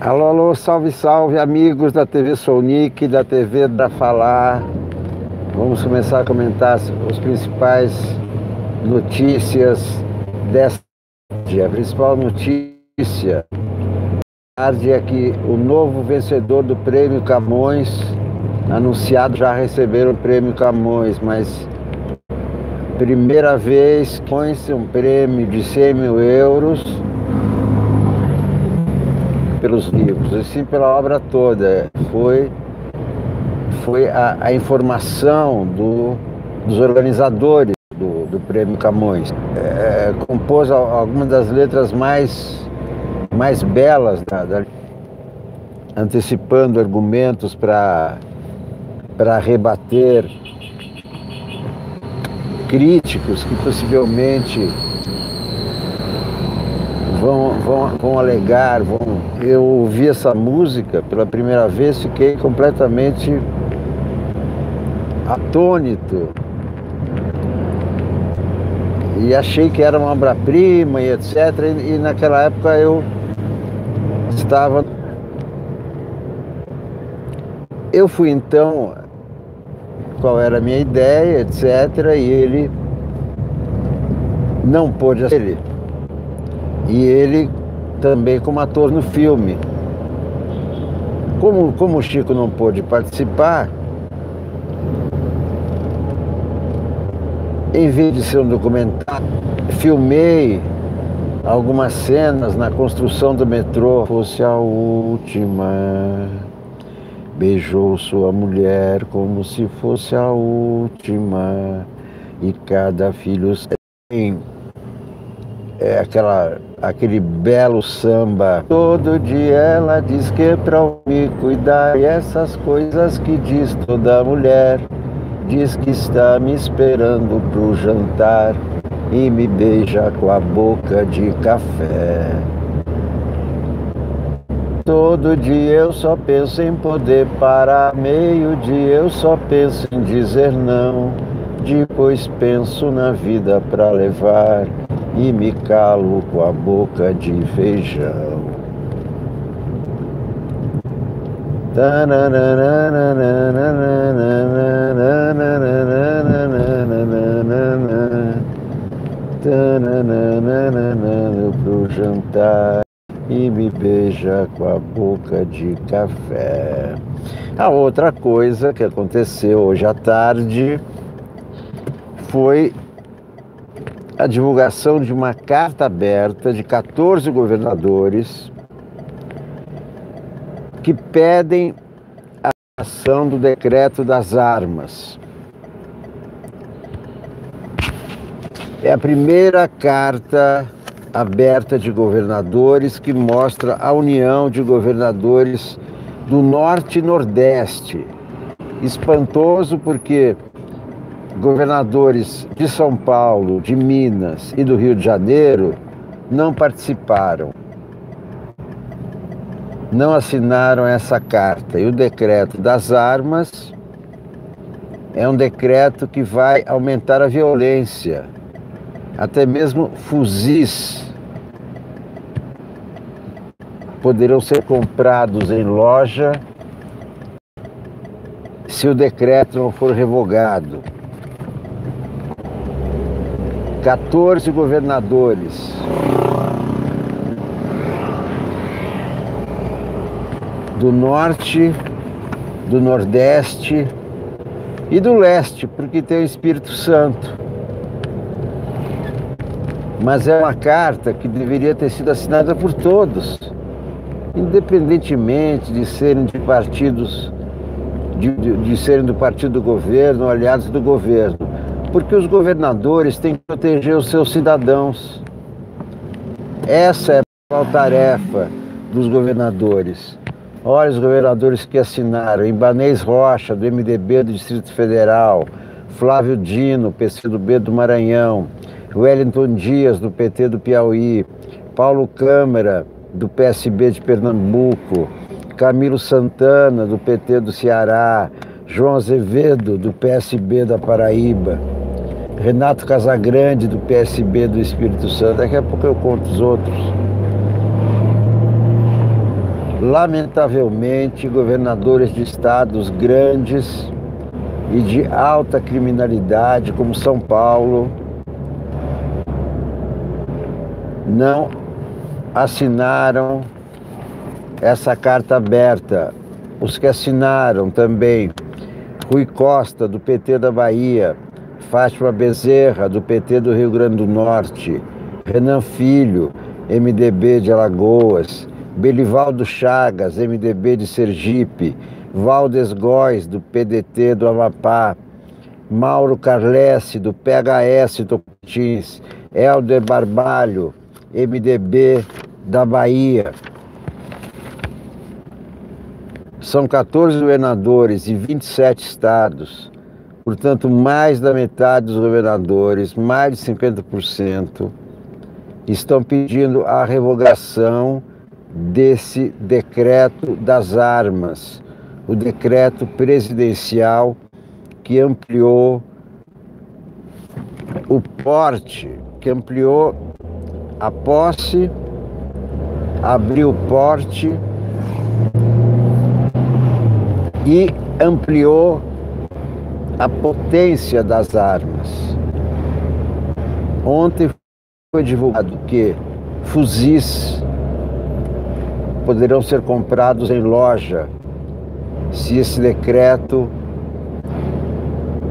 Alô, alô, salve, salve, amigos da TV Sounic, da TV da Falar. Vamos começar a comentar as principais notícias desta dia. A principal notícia tarde é que o novo vencedor do Prêmio Camões, anunciado, já receberam o Prêmio Camões, mas primeira vez com um prêmio de 100 mil euros pelos livros, e sim pela obra toda. Foi a informação dos organizadores do Prêmio Camões. Compôs algumas das letras mais belas, antecipando argumentos para rebater críticos que possivelmente vão alegar. Eu ouvi essa música pela primeira vez, fiquei completamente atônito e achei que era uma obra-prima e etc. E naquela época eu fui então, qual era a minha ideia, etc. E ele não pôde ser. E ele também como ator no filme. Como o Chico não pôde participar, em vez de ser um documentário, filmei algumas cenas na construção do metrô. Fosse a última, beijou sua mulher como se fosse a última, e cada filho tem aquele belo samba. Todo dia ela diz que é pra me cuidar, e essas coisas que diz toda mulher. Diz que está me esperando pro jantar e me beija com a boca de café. Todo dia eu só penso em poder parar, meio-dia eu só penso em dizer não. Depois penso na vida pra levar e me calo com a boca de feijão. Pro jantar e me beija com a boca de café. A outra coisa que aconteceu hoje à tarde foi a divulgação de uma carta aberta de 14 governadores que pedem a ação do decreto das armas. É a primeira carta aberta de governadores que mostra a união de governadores do Norte e Nordeste. Espantoso, porque governadores de São Paulo, de Minas e do Rio de Janeiro não participaram, não assinaram essa carta. E o decreto das armas é um decreto que vai aumentar a violência. Até mesmo fuzis poderão ser comprados em loja se o decreto não for revogado. 14 governadores do Norte, do Nordeste e do Leste, porque tem o Espírito Santo. Mas é uma carta que deveria ter sido assinada por todos, independentemente de serem de partidos, de serem do partido do governo, aliados do governo, porque os governadores têm que proteger os seus cidadãos. Essa é a principal tarefa dos governadores. Olha os governadores que assinaram: Ibanez Rocha, do MDB do Distrito Federal, Flávio Dino, PCdoB do Maranhão, Wellington Dias, do PT do Piauí, Paulo Câmara, do PSB de Pernambuco, Camilo Santana, do PT do Ceará, João Azevedo, do PSB da Paraíba, Renato Casagrande, do PSB do Espírito Santo. Daqui a pouco eu conto os outros. lamentavelmente, governadores de estados grandes e de alta criminalidade, como São Paulo, não assinaram essa carta aberta. Os que assinaram também: Rui Costa, do PT da Bahia; Fátima Bezerra, do PT do Rio Grande do Norte; Renan Filho, MDB de Alagoas; Belivaldo Chagas, MDB de Sergipe; Valdes Góes, do PDT do Amapá; Mauro Carlesse, do PHS Tocantins; Helder Barbalho, MDB da Bahia. São 14 governadores e 27 estados, portanto, mais da metade dos governadores, mais de 50%, estão pedindo a revogação desse decreto das armas, o decreto presidencial que ampliou o porte, que ampliou a posse, abriu o porte e ampliou a potência das armas. Ontem foi divulgado que fuzis poderão ser comprados em loja se esse decreto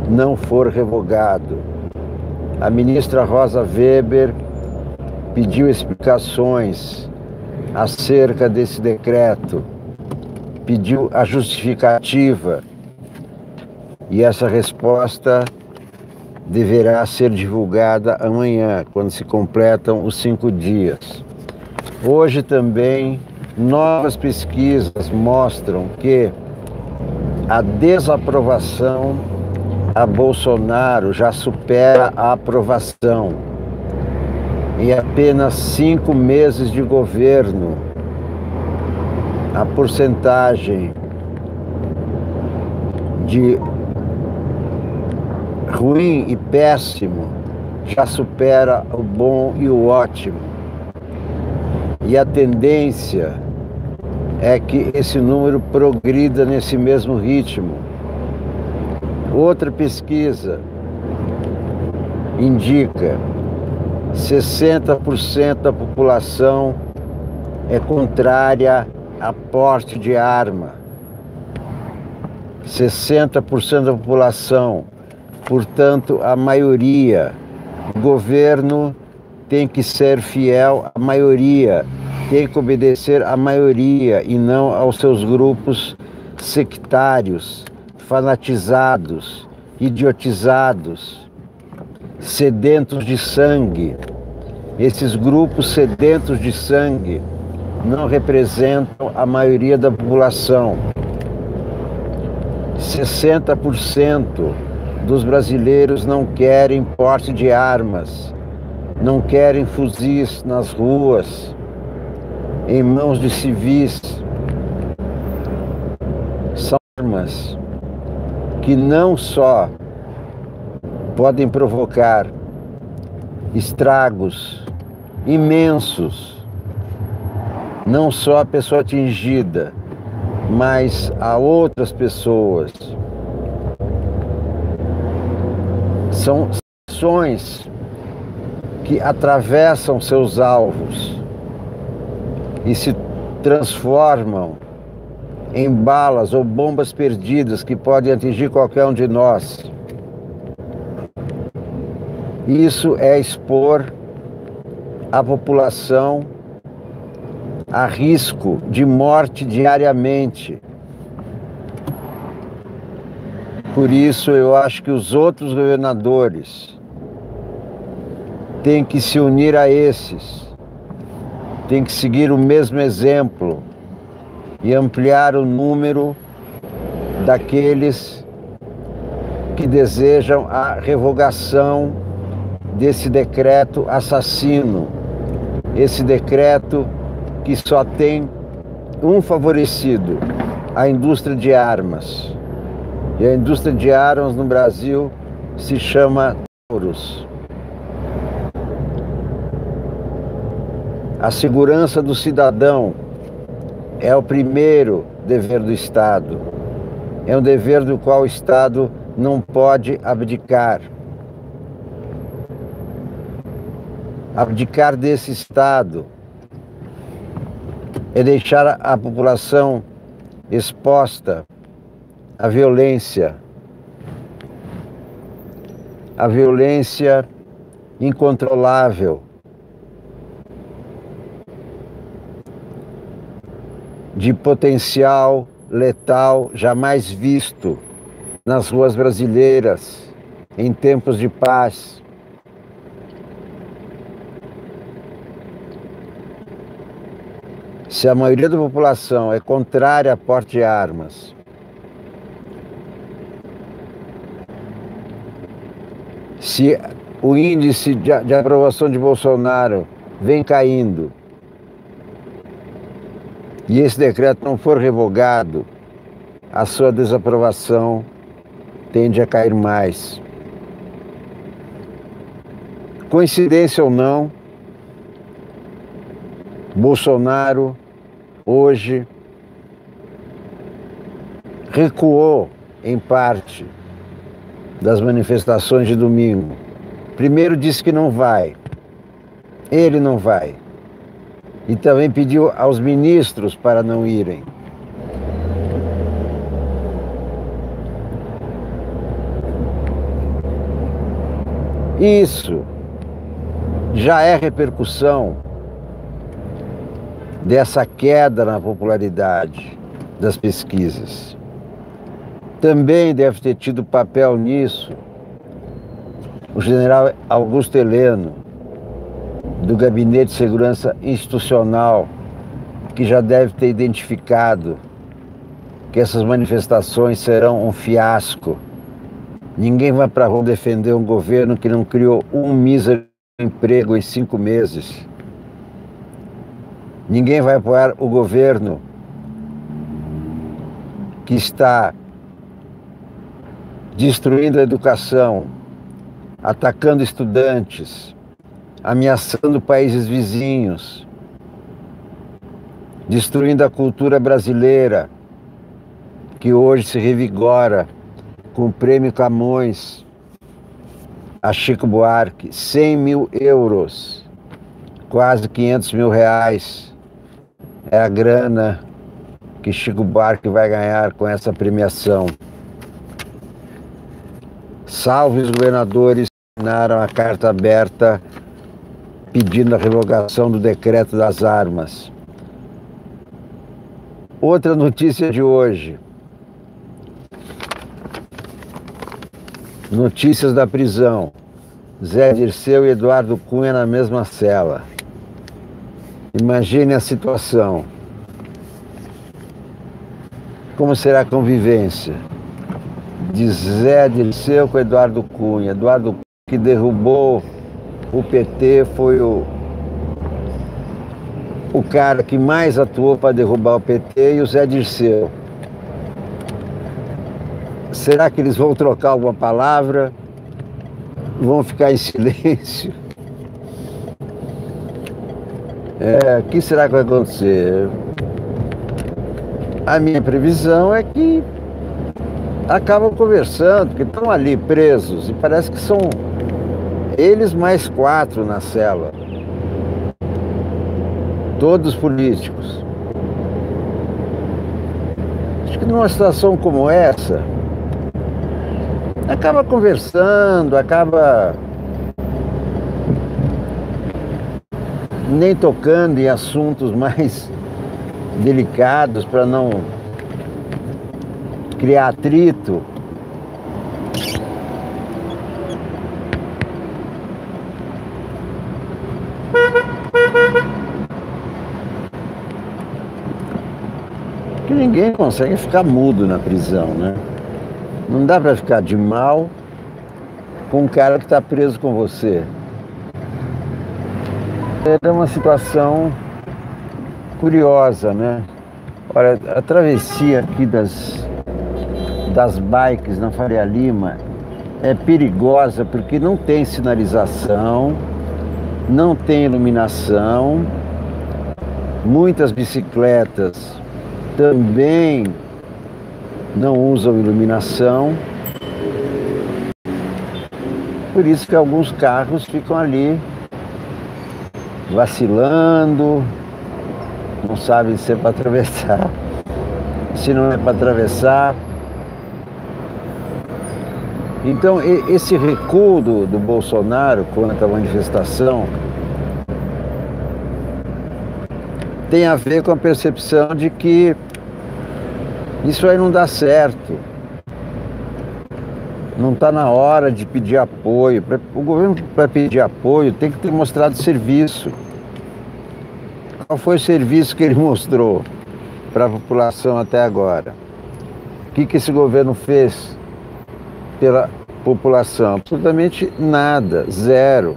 não for revogado. A ministra Rosa Weber pediu explicações acerca desse decreto, pediu a justificativa, e essa resposta deverá ser divulgada amanhã, quando se completam os 5 dias. Hoje também, novas pesquisas mostram que a desaprovação a Bolsonaro já supera a aprovação. Em apenas 5 meses de governo, a porcentagem de ruim e péssimo já supera o bom e o ótimo. E a tendência é que esse número progrida nesse mesmo ritmo. Outra pesquisa indica 60% da população é contrária a porte de arma. 60% da população, portanto, a maioria. O governo tem que ser fiel à maioria, tem que obedecer à maioria e não aos seus grupos sectários, fanatizados, idiotizados, sedentos de sangue. Esses grupos sedentos de sangue não representam a maioria da população. 60% dos brasileiros não querem porte de armas, não querem fuzis nas ruas, em mãos de civis. São armas que não só podem provocar estragos imensos, não só a pessoa atingida, mas a outras pessoas. São ações que atravessam seus alvos e se transformam em balas ou bombas perdidas que podem atingir qualquer um de nós. Isso é expor a população a risco de morte diariamente. Por isso, eu acho que os outros governadores têm que se unir a esses, têm que seguir o mesmo exemplo e ampliar o número daqueles que desejam a revogação desse decreto assassino, esse decreto que só tem um favorecido: a indústria de armas. E a indústria de armas no Brasil se chama Taurus. A segurança do cidadão é o primeiro dever do Estado. É um dever do qual o Estado não pode abdicar. Abdicar desse Estado é deixar a população exposta à violência incontrolável, de potencial letal jamais visto nas ruas brasileiras em tempos de paz. Se a maioria da população é contrária a porte de armas, se o índice de aprovação de Bolsonaro vem caindo e esse decreto não for revogado, a sua desaprovação tende a cair mais. Coincidência ou não, Bolsonaro hoje recuou em parte das manifestações de domingo. Primeiro disse que não vai, ele não vai. E também pediu aos ministros para não irem. Isso já é repercussão dessa queda na popularidade das pesquisas. Também deve ter tido papel nisso o general Augusto Heleno, do Gabinete de Segurança Institucional, que já deve ter identificado que essas manifestações serão um fiasco. Ninguém vai para a rua defender um governo que não criou um mísero emprego em 5 meses. Ninguém vai apoiar o governo que está destruindo a educação, atacando estudantes, ameaçando países vizinhos, destruindo a cultura brasileira, que hoje se revigora com o Prêmio Camões a Chico Buarque, 100 mil euros, quase 500 mil reais, é a grana que Chico Buarque vai ganhar com essa premiação. Salve os governadores que assinaram a carta aberta pedindo a revogação do decreto das armas. Outra notícia de hoje. Notícias da prisão. Zé Dirceu e Eduardo Cunha na mesma cela. Imagine a situação. Como será a convivência de Zé Dirceu com Eduardo Cunha? Eduardo Cunha, que derrubou o PT, foi o cara que mais atuou para derrubar o PT, e o Zé Dirceu. Será que eles vão trocar alguma palavra? Vão ficar em silêncio? O que será que vai acontecer? A minha previsão é que acabam conversando, porque estão ali presos, e parece que são eles mais 4 na cela. Todos políticos. Acho que numa situação como essa, acaba conversando, acaba nem tocando em assuntos mais delicados para não criar atrito. Que ninguém consegue ficar mudo na prisão, né? Não dá para ficar de mal com um cara que está preso com você. É uma situação curiosa, né? Olha, a travessia aqui das bikes na Faria Lima é perigosa porque não tem sinalização, não tem iluminação, muitas bicicletas também não usam iluminação. Por isso que alguns carros ficam ali vacilando, não sabem se é para atravessar, se não é para atravessar. Então, esse recuo do Bolsonaro quanto à manifestação tem a ver com a percepção de que isso aí não dá certo. Não está na hora de pedir apoio. O governo, para pedir apoio, tem que ter mostrado serviço. Qual foi o serviço que ele mostrou para a população até agora? O que esse governo fez pela população? Absolutamente nada, zero.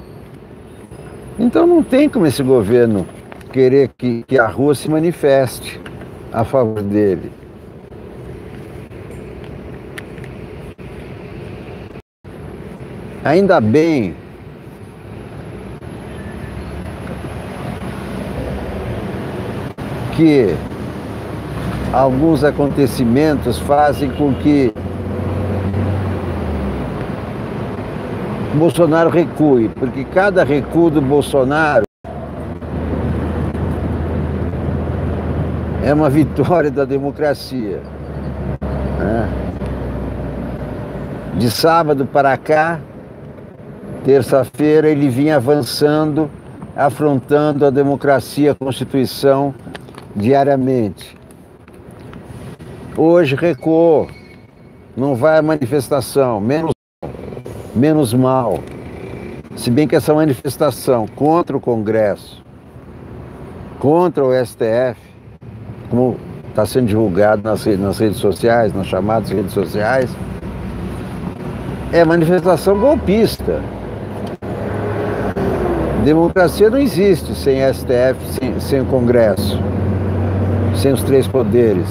Então não tem como esse governo querer que a rua se manifeste a favor dele. Ainda bem que alguns acontecimentos fazem com que Bolsonaro recue, porque cada recuo do Bolsonaro é uma vitória da democracia, né? De sábado para cá, terça-feira, ele vinha avançando, afrontando a democracia, a Constituição, diariamente. Hoje recuou, não vai à manifestação, menos mal. Se bem que essa manifestação contra o Congresso, contra o STF, como está sendo divulgado nas redes sociais, nas chamadas redes sociais, é manifestação golpista. Democracia não existe sem STF, sem o Congresso, sem os três poderes.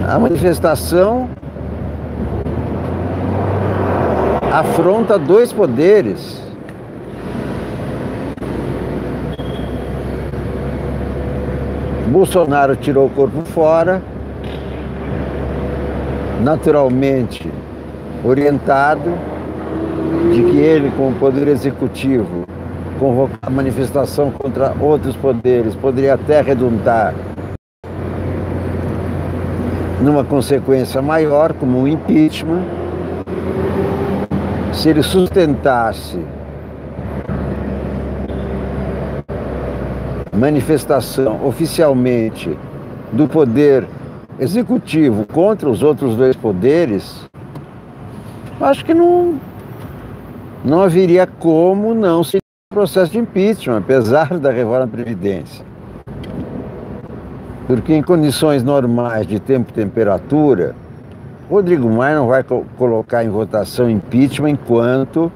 A manifestação afronta dois poderes. Bolsonaro tirou o corpo fora, naturalmente orientado de que ele, como poder executivo, convocar a manifestação contra outros poderes poderia até redundar numa consequência maior, como um impeachment. Se ele sustentasse manifestação oficialmente do poder executivo contra os outros dois poderes, acho que não haveria como não se processo de impeachment, apesar da reforma da Previdência. Porque em condições normais de tempo e temperatura, Rodrigo Maia não vai colocar em votação impeachment enquanto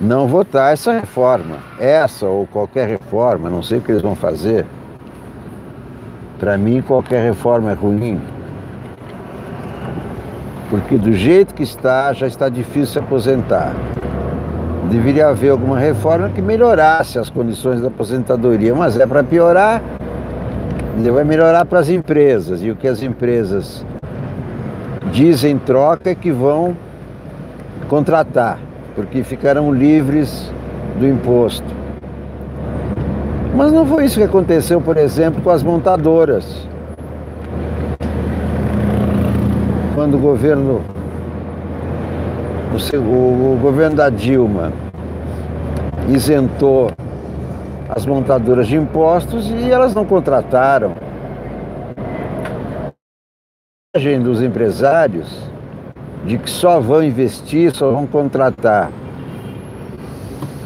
não votar essa reforma. Essa ou qualquer reforma, não sei o que eles vão fazer. Para mim, qualquer reforma é ruim. Porque do jeito que está, já está difícil se aposentar. Deveria haver alguma reforma que melhorasse as condições da aposentadoria, mas é para piorar. Ele vai melhorar para as empresas, e o que as empresas dizem em troca é que vão contratar, porque ficarão livres do imposto. Mas não foi isso que aconteceu, por exemplo, com as montadoras. Quando o governo da Dilma isentou as montadoras de impostos e elas não contrataram. A imagem dos empresários de que só vão investir, só vão contratar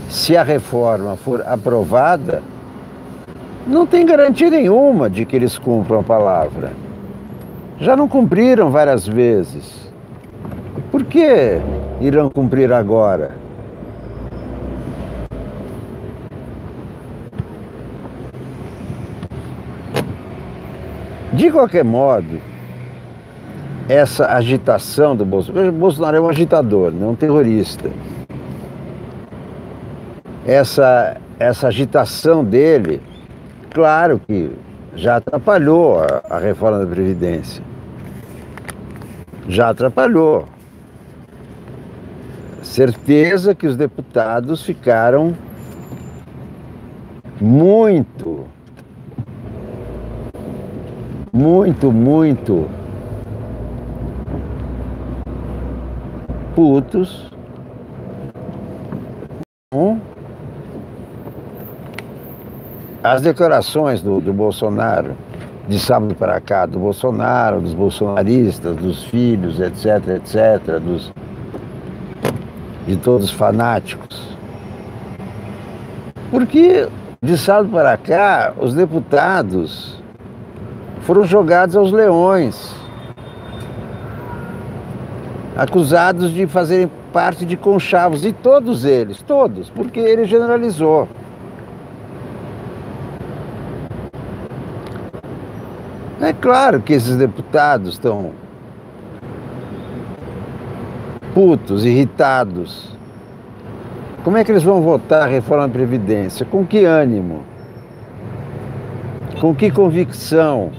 se a reforma for aprovada, não tem garantia nenhuma de que eles cumpram a palavra. Já não cumpriram várias vezes. Por que irão cumprir agora? De qualquer modo, essa agitação do Bolsonaro... Bolsonaro é um agitador, não um terrorista. Essa agitação dele, claro que já atrapalhou a reforma da Previdência. Já atrapalhou. Certeza que os deputados ficaram muito putos com as declarações do Bolsonaro, de sábado para cá, do Bolsonaro, dos bolsonaristas, dos filhos, etc, etc, de todos os fanáticos. Porque de sábado para cá, os deputados foram jogados aos leões, acusados de fazerem parte de conchavos, e todos eles, todos, porque ele generalizou. É claro que esses deputados estão putos, irritados. Como é que eles vão votar a reforma da Previdência? Com que ânimo? Com que convicção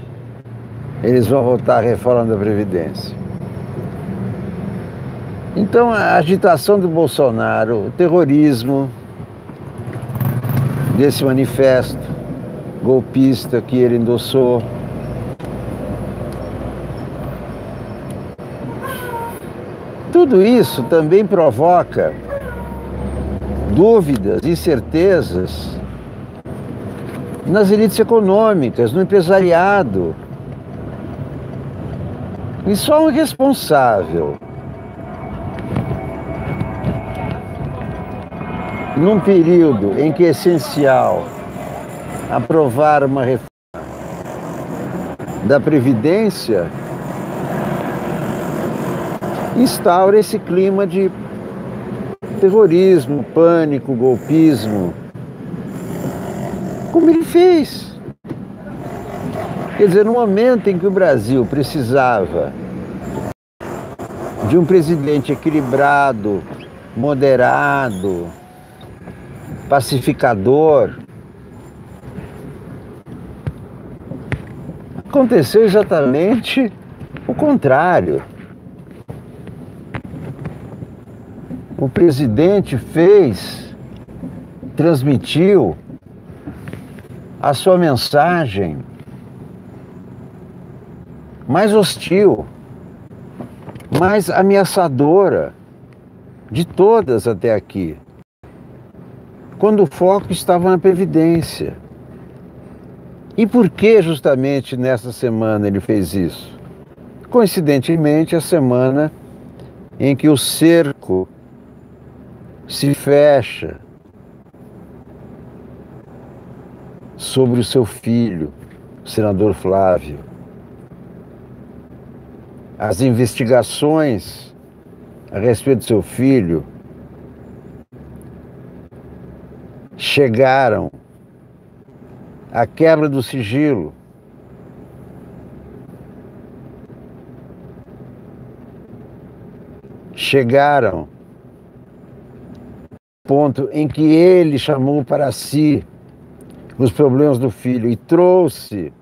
eles vão votar a reforma da Previdência? Então, a agitação do Bolsonaro, o terrorismo desse manifesto golpista que ele endossou, tudo isso também provoca dúvidas, incertezas nas elites econômicas, no empresariado. E só um responsável, num período em que é essencial aprovar uma reforma da Previdência, instaura esse clima de terrorismo, pânico, golpismo, como ele fez. Quer dizer, no momento em que o Brasil precisava de um presidente equilibrado, moderado, pacificador, aconteceu exatamente o contrário. O presidente transmitiu a sua mensagem mais hostil, mais ameaçadora de todas até aqui, quando o foco estava na Previdência. E por que justamente nessa semana ele fez isso? Coincidentemente, a semana em que o cerco se fecha sobre o seu filho, o senador Flávio. As investigações a respeito do seu filho chegaram à quebra do sigilo. Chegaram ponto em que ele chamou para si os problemas do filho e trouxe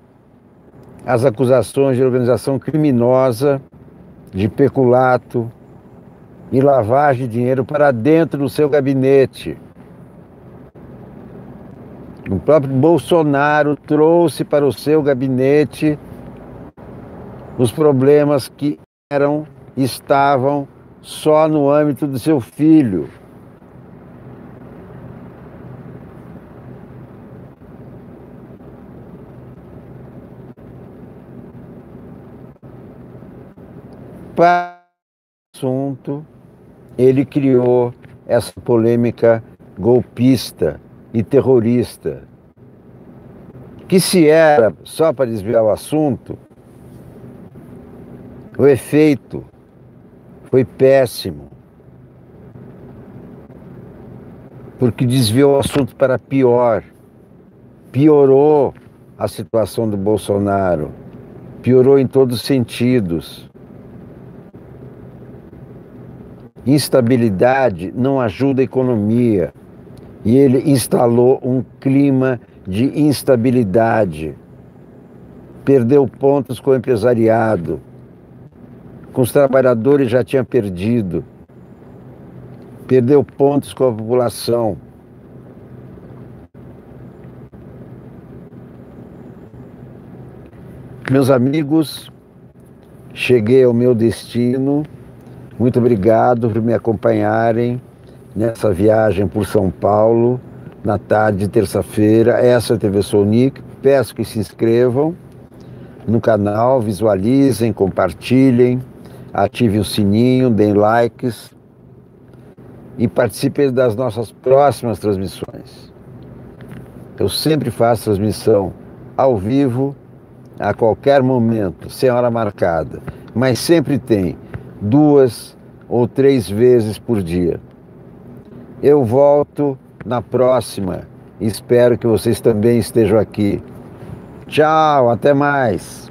as acusações de organização criminosa, de peculato e lavagem de dinheiro para dentro do seu gabinete. O próprio Bolsonaro trouxe para o seu gabinete os problemas que estavam só no âmbito do seu filho. Para o assunto, ele criou essa polêmica golpista e terrorista, que se era só para desviar o assunto, o efeito foi péssimo, porque desviou o assunto para pior, piorou a situação do Bolsonaro, piorou em todos os sentidos. Instabilidade não ajuda a economia, e ele instalou um clima de instabilidade perdeu pontos com o empresariado, com os trabalhadores já tinha perdido, perdeu pontos com a população. Meus amigos, cheguei ao meu destino. Muito obrigado por me acompanharem nessa viagem por São Paulo, na tarde de terça-feira. Essa é a TV Sonic. Peço que se inscrevam no canal, visualizem, compartilhem, ativem o sininho, deem likes e participem das nossas próximas transmissões. Eu sempre faço transmissão ao vivo, a qualquer momento, sem hora marcada, mas sempre tem 2 ou 3 vezes por dia. Eu volto na próxima. Espero que vocês também estejam aqui. Tchau, até mais.